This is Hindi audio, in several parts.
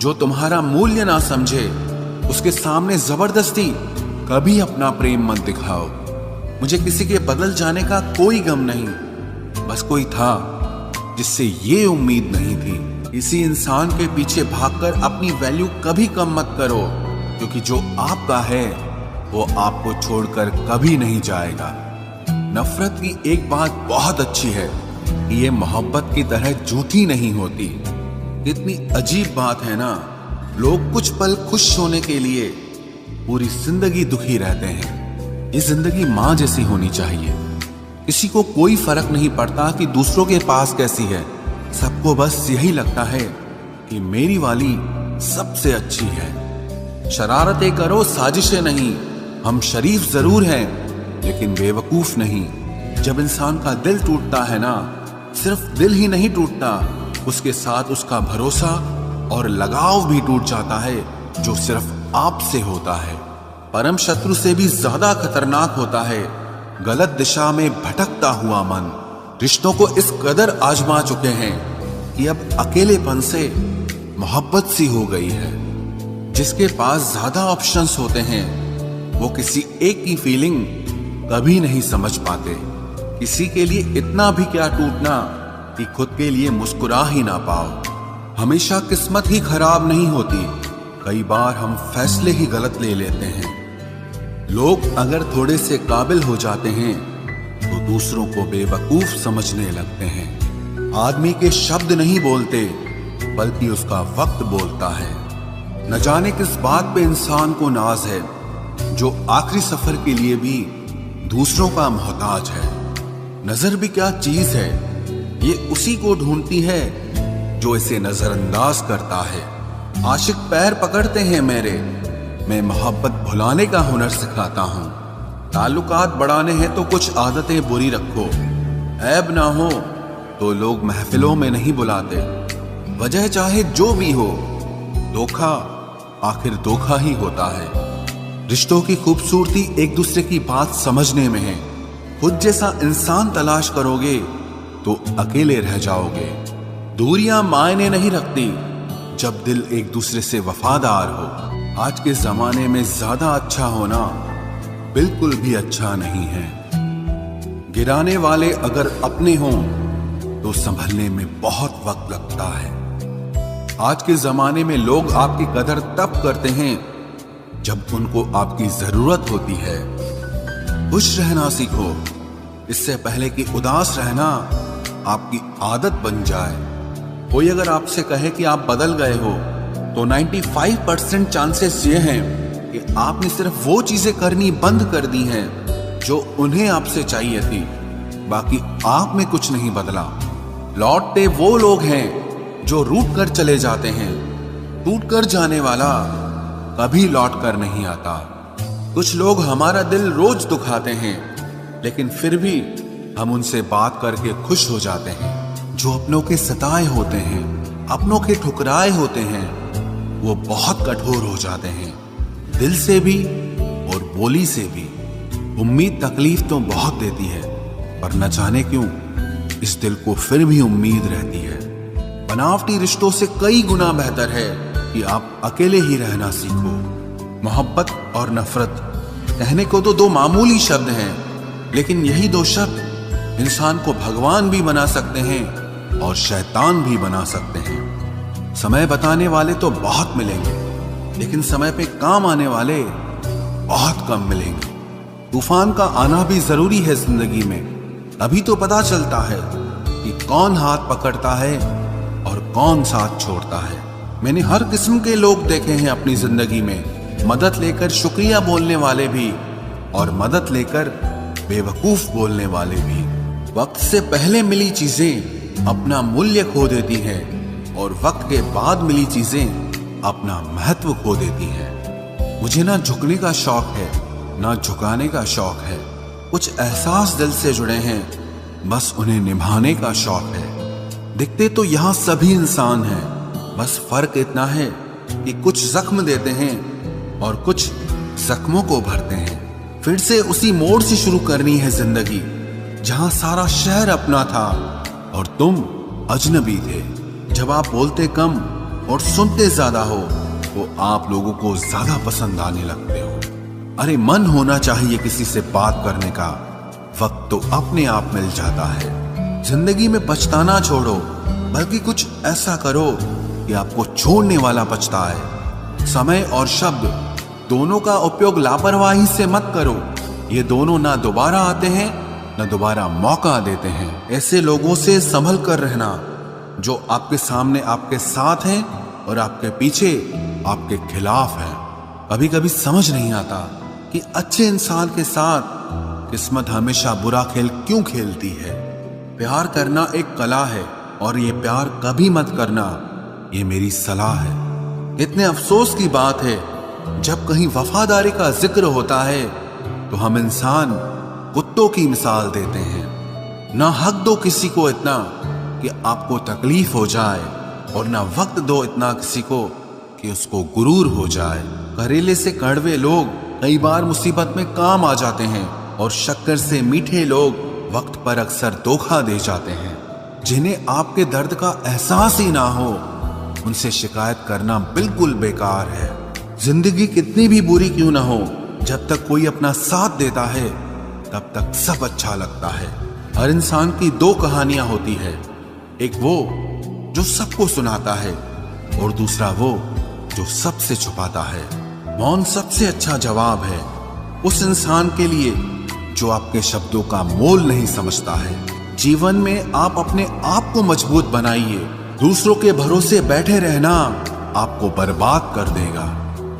जो तुम्हारा मूल्य ना समझे उसके सामने जबरदस्ती कभी अपना प्रेम मत दिखाओ। मुझे किसी के बदल जाने का कोई गम नहीं, बस कोई था जिससे ये उम्मीद नहीं थी। किसी इंसान के पीछे भागकर अपनी वैल्यू कभी कम मत करो, क्योंकि जो आपका है वो आपको छोड़कर कभी नहीं जाएगा। नफरत की एक बात बहुत अच्छी है कि ये मोहब्बत की तरह झूठी नहीं होती। कितनी अजीब बात है ना, लोग कुछ पल खुश होने के लिए पूरी जिंदगी दुखी रहते हैं। ये जिंदगी माँ जैसी होनी चाहिए। किसी को कोई फर्क नहीं पड़ता कि दूसरों के पास कैसी है, सबको बस यही लगता है कि मेरी वाली सबसे अच्छी है। शरारतें करो, साजिशें नहीं। हम शरीफ जरूर हैं लेकिन बेवकूफ नहीं। जब इंसान का दिल टूटता है ना, सिर्फ दिल ही नहीं टूटता, उसके साथ उसका भरोसा और लगाव भी टूट जाता है, जो सिर्फ आपसे होता है। परम शत्रु से भी ज्यादा खतरनाक होता है गलत दिशा में भटकता हुआ मन। रिश्तों को इस कदर आजमा चुके हैं कि अब अकेलेपन से मोहब्बत सी हो गई है। जिसके पास ज्यादा ऑप्शंस होते हैं वो किसी एक की फीलिंग कभी नहीं समझ पाते। किसी के लिए इतना भी क्या टूटना कि खुद के लिए मुस्कुरा ही ना पाओ। हमेशा किस्मत ही खराब नहीं होती, कई बार हम फैसले ही गलत ले लेते हैं। लोग अगर थोड़े से काबिल हो जाते हैं तो दूसरों को बेवकूफ समझने लगते हैं। आदमी के शब्द नहीं बोलते बल्कि उसका वक्त बोलता है। न जाने किस बात पे इंसान को नाज है, जो आखिरी सफर के लिए भी दूसरों का मोहताज है। नजर भी क्या चीज है, ये उसी को ढूंढती है जो इसे नजरअंदाज करता है। आशिक पैर पकड़ते हैं मेरे, मैं मोहब्बत भुलाने का हुनर सिखाता हूँ। ताल्लुकात बढ़ाने हैं तो कुछ आदतें बुरी रखो। ऐब ना हो तो लोग महफिलों में नहीं बुलाते। वजह चाहे जो भी हो, धोखा आखिर धोखा ही होता है। रिश्तों की खूबसूरती एक दूसरे की बात समझने में है। खुद जैसा इंसान तलाश करोगे तो अकेले रह जाओगे। दूरियां मायने नहीं रखती जब दिल एक दूसरे से वफादार हो। आज के जमाने में ज्यादा अच्छा होना बिल्कुल भी अच्छा नहीं है। गिराने वाले अगर अपने हों तो संभलने में बहुत वक्त लगता है। आज के जमाने में लोग आपकी कदर तब करते हैं जब उनको आपकी जरूरत होती है। खुश रहना सीखो, इससे पहले कि उदास रहना आपकी आदत बन जाए। कोई अगर आपसे कहे कि आप बदल गए हो तो 95% चांसेस ये हैं कि आपने सिर्फ वो चीजें करनी बंद कर दी हैं जो उन्हें आपसे चाहिए थी। बाकी आप में कुछ नहीं बदला। लौटते वो लोग हैं जो रूठ कर चले जाते हैं। टूट कर जाने वाला कभी लौट कर नहीं आता। कुछ लोग हमारा दिल रोज दुखाते हैं, लेकिन फिर भी हम उनसे बात करके खुश हो जाते हैं। जो अपनों के सताए होते हैं, अपनों के ठुकराए होते हैं, वो बहुत कठोर हो जाते हैं, दिल से भी और बोली से भी। उम्मीद तकलीफ तो बहुत देती है, पर न जाने क्यों इस दिल को फिर भी उम्मीद रहती है। बनावटी रिश्तों से कई गुना बेहतर है कि आप अकेले ही रहना सीखो। मोहब्बत और नफरत कहने को तो दो मामूली शब्द हैं, लेकिन यही दो शब्द इंसान को भगवान भी बना सकते हैं और शैतान भी बना सकते हैं। समय बताने वाले तो बहुत मिलेंगे, लेकिन समय पे काम आने वाले बहुत कम मिलेंगे। तूफान का आना भी जरूरी है जिंदगी में, तभी तो पता चलता है कि कौन हाथ पकड़ता है और कौन साथ छोड़ता है। मैंने हर किस्म के लोग देखे हैं अपनी जिंदगी में, मदद लेकर शुक्रिया बोलने वाले भी और मदद लेकर बेवकूफ बोलने वाले भी। वक्त से पहले मिली चीजें अपना मूल्य खो देती हैं और वक्त के बाद मिली चीजें अपना महत्व खो देती हैं। मुझे ना झुकने का शौक है ना झुकाने का शौक है। कुछ एहसास दिल से जुड़े हैं, बस उन्हें निभाने का शौक है। दिखते तो यहाँ सभी इंसान हैं, बस फर्क इतना है कि कुछ जख्म देते हैं और कुछ जख्मों को भरते हैं। फिर से उसी मोड़ से शुरू करनी है जिंदगी, जहां सारा शहर अपना था और तुम अजनबी थे। जब आप बोलते कम और सुनते ज्यादा हो तो आप लोगों को ज्यादा पसंद आने लगते हो। अरे मन होना चाहिए किसी से बात करने का, वक्त तो अपने आप मिल जाता है। जिंदगी में पछताना छोड़ो, बल्कि कुछ ऐसा करो कि आपको छोड़ने वाला पछताए। समय और शब्द दोनों का उपयोग लापरवाही से मत करो। ये दोनों ना दोबारा आते हैं ना दोबारा मौका देते हैं। ऐसे लोगों से संभल कर रहना जो आपके सामने आपके साथ हैं और आपके पीछे आपके खिलाफ हैं। कभी कभी समझ नहीं आता कि अच्छे इंसान के साथ किस्मत हमेशा बुरा खेल क्यों खेलती है। प्यार करना एक कला है और ये प्यार कभी मत करना, ये मेरी सलाह है। इतने अफसोस की बात है जब कहीं वफादारी का जिक्र होता है तो हम इंसान कुत्तों की मिसाल देते हैं। ना हक दो किसी को इतना कि आपको तकलीफ हो जाए और ना वक्त दो इतना किसी को कि उसको गुरूर हो जाए। करेले से कड़वे लोग कई बार मुसीबत में काम आ जाते हैं और शक्कर से मीठे लोग वक्त पर अक्सर धोखा दे जाते हैं। जिन्हें आपके दर्द का एहसास ही ना हो उनसे शिकायत करना बिल्कुल बेकार है। जिंदगी कितनी भी बुरी क्यों ना हो, जब तक कोई अपना साथ देता है तब तक सब अच्छा लगता है। हर इंसान की दो कहानियां होती है, एक वो जो सबको सुनाता है और दूसरा वो जो सबसे छुपाता है। मौन सबसे अच्छा जवाब है उस इंसान के लिए जो आपके शब्दों का मोल नहीं समझता है। जीवन में आप अपने आप को मजबूत बनाइए। दूसरों के भरोसे बैठे रहना आपको बर्बाद कर देगा।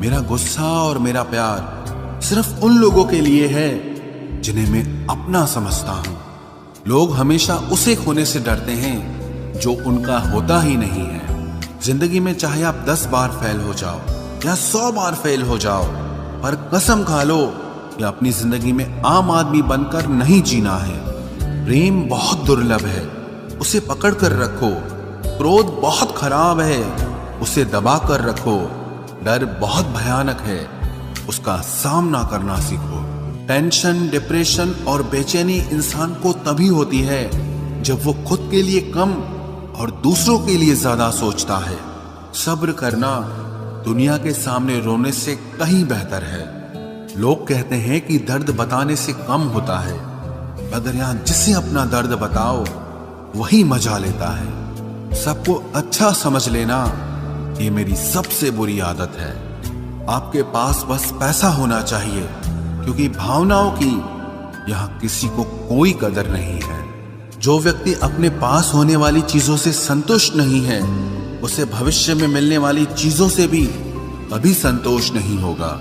मेरा गुस्सा और मेरा प्यार सिर्फ उन लोगों के लिए है जिन्हें मैं अपना समझता हूं। लोग हमेशा उसे खोने से डरते हैं जो उनका होता ही नहीं है। जिंदगी में चाहे आप 10 बार फेल हो जाओ या 100 बार फेल हो जाओ, पर कसम खा लो कि अपनी जिंदगी में आम आदमी बनकर नहीं जीना है। प्रेम बहुत दुर्लभ है, उसे पकड़ कर रखो। क्रोध बहुत खराब है, उसे दबा कर रखो। डर बहुत भयानक है, उसका सामना करना सीखो। टेंशन, डिप्रेशन और बेचैनी इंसान को तभी होती है जब वो खुद के लिए कम और दूसरों के लिए ज्यादा सोचता है। सब्र करना दुनिया के सामने रोने से कहीं बेहतर है। लोग कहते हैं कि दर्द बताने से कम होता है, मगर यहां जिसे अपना दर्द बताओ वही मजा लेता है। सबको अच्छा समझ लेना ये मेरी सबसे बुरी आदत है। आपके पास बस पैसा होना चाहिए, क्योंकि भावनाओं की यहां किसी को कोई कदर नहीं है। जो व्यक्ति अपने पास होने वाली चीजों से संतुष्ट नहीं है, उसे भविष्य में मिलने वाली चीजों से भी कभी संतोष नहीं होगा।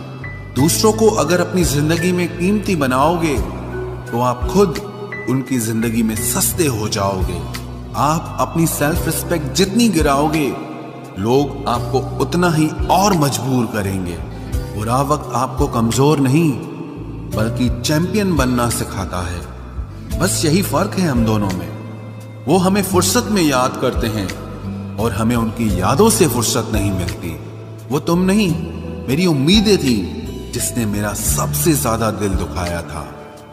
दूसरों को अगर अपनी जिंदगी में कीमती बनाओगे तो आप खुद उनकी जिंदगी में सस्ते हो जाओगे। आप अपनी सेल्फ रिस्पेक्ट जितनी गिराओगे, लोग आपको उतना ही और मजबूर करेंगे। बुरा वक्त आपको कमजोर नहीं बल्कि चैंपियन बनना सिखाता है। बस यही फर्क है हम दोनों में। वो हमें फुर्सत में याद करते हैं और हमें उनकी यादों से फुर्सत नहीं मिलती। वो तुम नहीं, मेरी उम्मीदें थी जिसने मेरा सबसे ज्यादा दिल दुखाया था।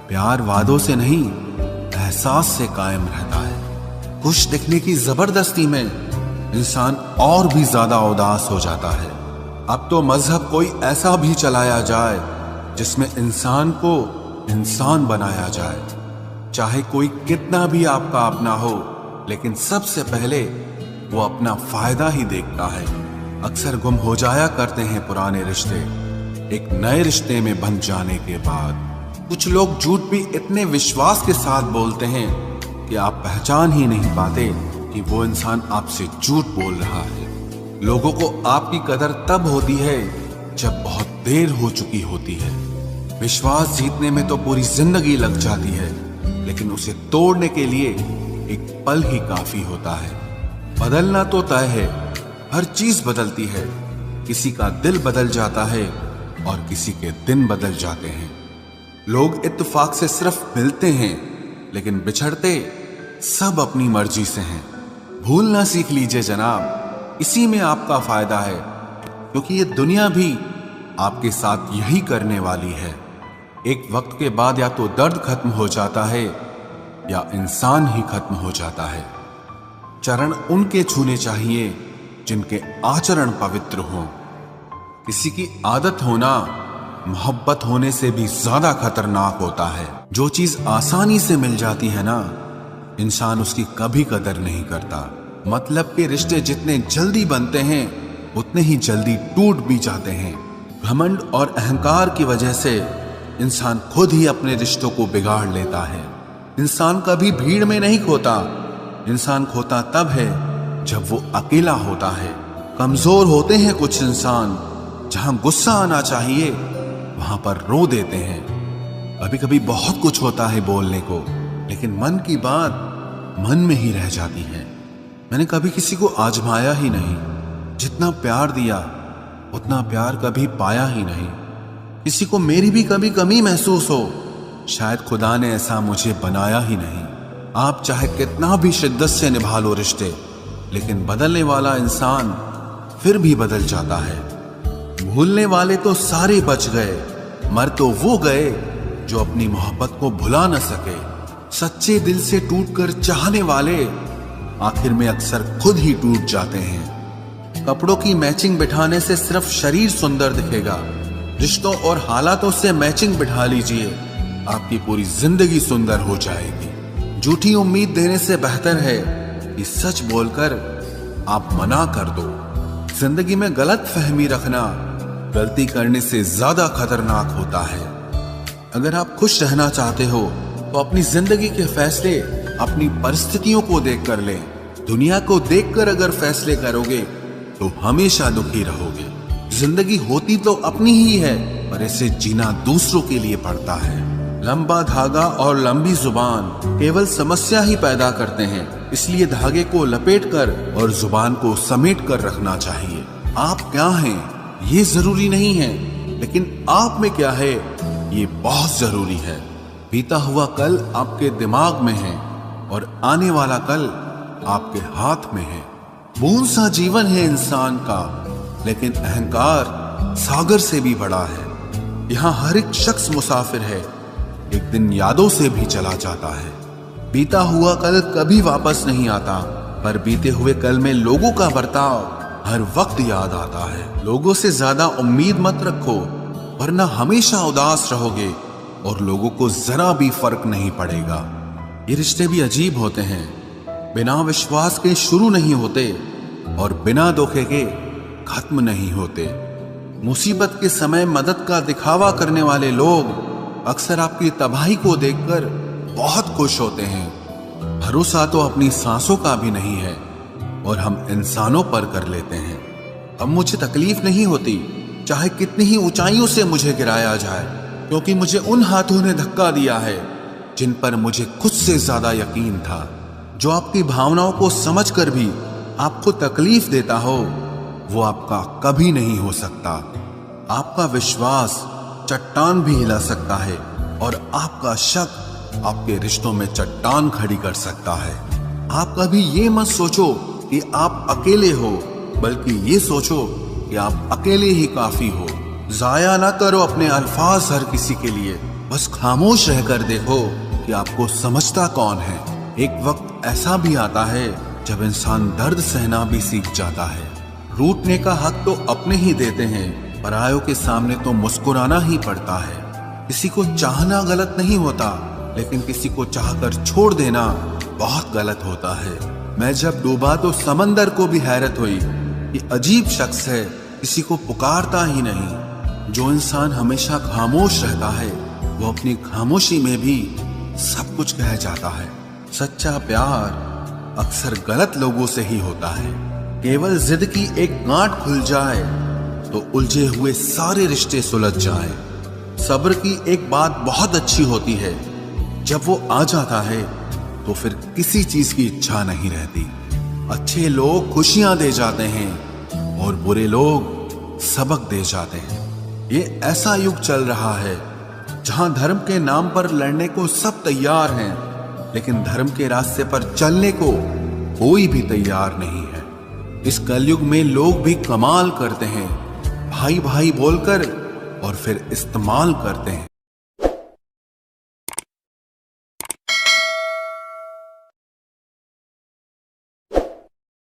प्यार वादों से नहीं, एहसास से कायम रहता है। खुश दिखने की जबरदस्ती में इंसान और भी ज्यादा उदास हो जाता है। अब तो मजहब कोई ऐसा भी चलाया जाए जिसमें इंसान को इंसान बनाया जाए। चाहे कोई कितना भी आपका अपना हो, लेकिन सबसे पहले वो अपना फायदा ही देखता है। अक्सर गुम हो जाया करते हैं पुराने रिश्ते एक नए रिश्ते में बन जाने के बाद। कुछ लोग झूठ भी इतने विश्वास के साथ बोलते हैं कि आप पहचान ही नहीं पाते कि वो इंसान आपसे झूठ बोल रहा है। लोगों को आपकी कदर तब होती है जब बहुत देर हो चुकी होती है। विश्वास जीतने में तो पूरी जिंदगी लग जाती है, लेकिन उसे तोड़ने के लिए एक पल ही काफी होता है। बदलना तो तय है, हर चीज बदलती है। किसी का दिल बदल जाता है और किसी के दिन बदल जाते हैं। लोग इत्तेफाक से सिर्फ मिलते हैं, लेकिन बिछड़ते सब अपनी मर्जी से हैं। भूलना सीख लीजिए जनाब, इसी में आपका फायदा है, क्योंकि ये दुनिया भी आपके साथ यही करने वाली है। एक वक्त के बाद या तो दर्द खत्म हो जाता है या इंसान ही खत्म हो जाता है। चरण उनके छूने चाहिए जिनके आचरण पवित्र हों। किसी की आदत होना मोहब्बत होने से भी ज्यादा खतरनाक होता है। जो चीज आसानी से मिल जाती है ना, इंसान उसकी कभी कदर नहीं करता। मतलब के रिश्ते जितने जल्दी बनते हैं उतने ही जल्दी टूट भी जाते हैं। घमंड और अहंकार की वजह से इंसान खुद ही अपने रिश्तों को बिगाड़ लेता है। इंसान कभी भीड़ में नहीं खोता, इंसान खोता तब है जब वो अकेला होता है। कमजोर होते हैं कुछ इंसान, जहां गुस्सा आना चाहिए वहां पर रो देते हैं। कभी कभी बहुत कुछ होता है बोलने को, लेकिन मन की बात मन में ही रह जाती है। मैंने कभी किसी को आजमाया ही नहीं, जितना प्यार दिया उतना प्यार कभी पाया ही नहीं। किसी को मेरी भी कभी कमी महसूस हो, शायद खुदा ने ऐसा मुझे बनाया ही नहीं। आप चाहे कितना भी शिद्दत से निभा लो रिश्ते, लेकिन बदलने वाला इंसान फिर भी बदल जाता है। भूलने वाले तो सारे बच गए, मर तो वो गए जो अपनी मोहब्बत को भुला न सके। सच्चे दिल से टूटकर चाहने वाले आखिर में अक्सर खुद ही टूट जाते हैं। कपड़ों की मैचिंग बिठाने से सिर्फ शरीर सुंदर दिखेगा, रिश्तों और हालातों से मैचिंग बिठा लीजिए, आपकी पूरी जिंदगी सुंदर हो जाएगी। झूठी उम्मीद देने से बेहतर है कि सच बोलकर आप मना कर दो। जिंदगी में गलत फहमी रखना गलती करने से ज्यादा खतरनाक होता है। अगर आप खुश रहना चाहते हो तो अपनी जिंदगी के फैसले अपनी परिस्थितियों को देखकर लें। दुनिया को देखकर अगर फैसले करोगे तो हमेशा दुखी रहोगे। जिंदगी होती तो अपनी ही है, पर इसे जीना दूसरों के लिए पड़ता है। लंबा धागा और लंबी जुबान केवल समस्या ही पैदा करते हैं, इसलिए धागे को लपेटकर और जुबान को समेट कर रखना चाहिए। आप क्या हैं ये जरूरी नहीं है, लेकिन आप में क्या है ये बहुत जरूरी है। बीता हुआ कल आपके दिमाग में है और आने वाला कल आपके हाथ में है। बूंद सा जीवन है इंसान का, लेकिन अहंकार सागर से भी बड़ा है। यहाँ हर एक शख्स मुसाफिर है, एक दिन यादों से भी चला जाता है। बीता हुआ कल कभी वापस नहीं आता, पर बीते हुए कल में लोगों का बर्ताव हर वक्त याद आता है। लोगों से ज्यादा उम्मीद मत रखो, वरना हमेशा उदास रहोगे और लोगों को जरा भी फर्क नहीं पड़ेगा। ये रिश्ते भी अजीब होते हैं, बिना विश्वास के शुरू नहीं होते और बिना धोखे के खत्म नहीं होते। मुसीबत के समय मदद का दिखावा करने वाले लोग अक्सर आपकी तबाही को देखकर बहुत खुश होते हैं। भरोसा तो अपनी सांसों का भी नहीं है और हम इंसानों पर कर लेते हैं। अब मुझे तकलीफ नहीं होती चाहे कितनी ही ऊंचाइयों से मुझे गिराया जाए, क्योंकि मुझे उन हाथों ने धक्का दिया है जिन पर मुझे खुद से ज्यादा यकीन था। जो आपकी भावनाओं को समझकर भी आपको तकलीफ देता हो, वो आपका कभी नहीं हो सकता। आपका विश्वास चट्टान भी हिला सकता है और आपका शक आपके रिश्तों में चट्टान खड़ी कर सकता है। आप कभी ये मत सोचो कि आप अकेले हो, बल्कि ये सोचो कि आप अकेले ही काफी हो। जाया ना करो अपने अल्फाज हर किसी के लिए, बस खामोश रहकर देखो कि आपको समझता कौन है। एक वक्त ऐसा भी आता है जब इंसान दर्द सहना भी सीख जाता है। रूठने का हक तो अपने ही देते हैं, परायों के सामने तो मुस्कुराना ही पड़ता है। किसी को चाहना गलत नहीं होता, लेकिन किसी को चाहकर छोड़ देना बहुत गलत होता है। मैं जब डूबा तो समंदर को भी हैरत हुई, ये अजीब शख्स है, किसी को पुकारता ही नहीं। जो इंसान हमेशा खामोश रहता है, वो अपनी खामोशी में भी सब कुछ कह जाता है। सच्चा प्यार अक्सर गलत लोगों से ही होता है। केवल जिद की एक गांठ खुल जाए तो उलझे हुए सारे रिश्ते सुलझ जाएं। सब्र की एक बात बहुत अच्छी होती है, जब वो आ जाता है तो फिर किसी चीज की इच्छा नहीं रहती। अच्छे लोग खुशियां दे जाते हैं और बुरे लोग सबक दे जाते हैं। ये ऐसा युग चल रहा है जहां धर्म के नाम पर लड़ने को सब तैयार हैं, लेकिन धर्म के रास्ते पर चलने को कोई भी तैयार नहीं है। इस कलयुग में लोग भी कमाल करते हैं, भाई भाई बोलकर और फिर इस्तेमाल करते हैं।